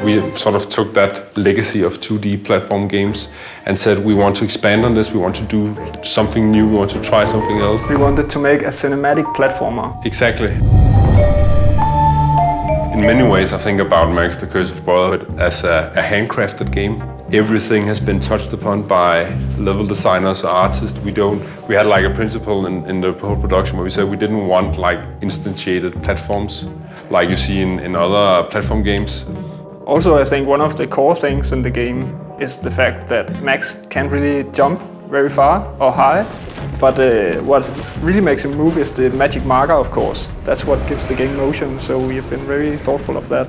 We sort of took that legacy of 2D platform games and said we want to expand on this, we want to do something new, we want to try something else. We wanted to make a cinematic platformer. Exactly. In many ways, I think about Max the Curse of Brotherhood as a handcrafted game. Everything has been touched upon by level designers or artists. We had like a principle in the whole production where we said we didn't want like instantiated platforms like you see in other platform games. Also, I think one of the core things in the game is the fact that Max can't really jump very far or high. But what really makes him move is the magic marker, of course. That's what gives the game motion, so we have been very thoughtful of that.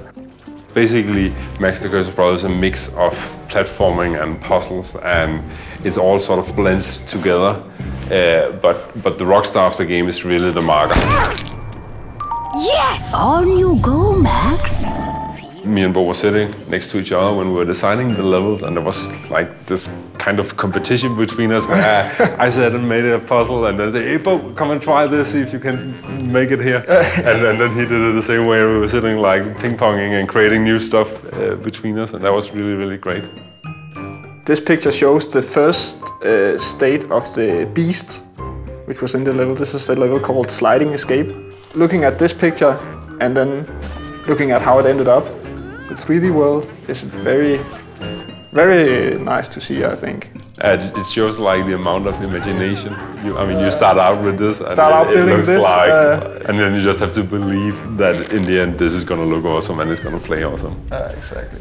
Basically, Max the Curse of Brotherhood is a mix of platforming and puzzles, and it all sort of blends together. But the rockstar of the game is really the marker. Yes! On you go, Max. Me and Bo were sitting next to each other when we were designing the levels, and there was like this kind of competition between us where I said and made a puzzle, and then they said, hey Bo, come and try this, see if you can make it here. and then he did it the same way. We were sitting like ping-ponging and creating new stuff between us, and that was really, really great. This picture shows the first state of the beast, which was in the level. This is the level called Sliding Escape. Looking at this picture and then looking at how it ended up, the 3D world is very, very nice to see, I think. It shows like the amount of imagination. You start out with this, and it looks this, like, and then you just have to believe that in the end this is going to look awesome and it's going to play awesome. Exactly.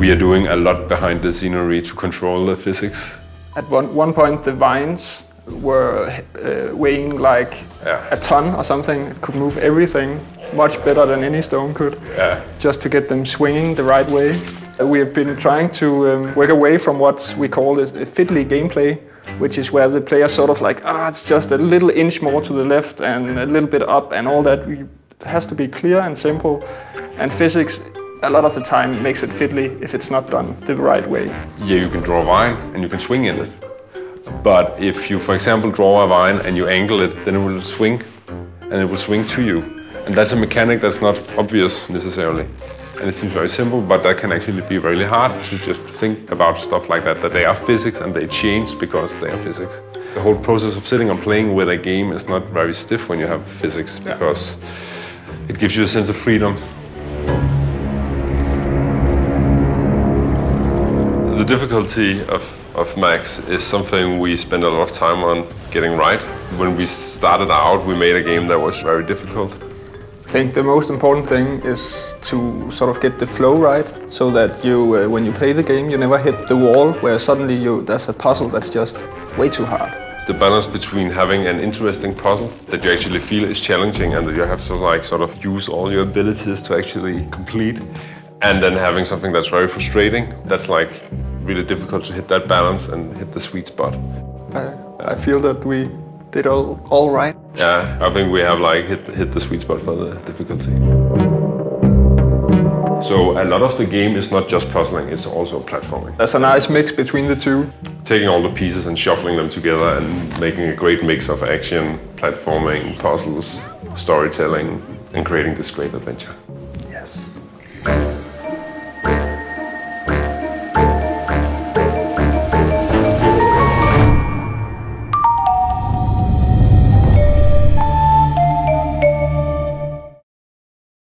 We are doing a lot behind the scenery to control the physics. At one point, the vines were weighing like a ton or something. It could move everything much better than any stone could, just to get them swinging the right way. We have been trying to work away from what we call a fiddly gameplay, which is where the player sort of like, it's just a little inch more to the left and a little bit up and all that. It has to be clear and simple, and physics a lot of the time makes it fiddly if it's not done the right way. Yeah, you can draw a vine and you can swing in it. But if you, for example, draw a vine and you angle it, then it will swing, and it will swing to you. And that's a mechanic that's not obvious necessarily. And it seems very simple, but that can actually be really hard to just think about stuff like that they are physics and they change because they are physics. The whole process of sitting and playing with a game is not very stiff when you have physics, because it gives you a sense of freedom. The difficulty of Max is something we spend a lot of time on getting right. When we started out, we made a game that was very difficult. I think the most important thing is to sort of get the flow right, so that you, when you play the game, you never hit the wall where suddenly there's a puzzle that's just way too hard. The balance between having an interesting puzzle that you actually feel is challenging and that you have to like sort of use all your abilities to actually complete, and then having something that's very frustrating, that's like really difficult to hit that balance and hit the sweet spot. I feel that we did all right. Yeah, I think we have like hit the sweet spot for the difficulty. So a lot of the game is not just puzzling, it's also platforming. There's a nice mix between the two. Taking all the pieces and shuffling them together and making a great mix of action, platforming, puzzles, storytelling, and creating this great adventure.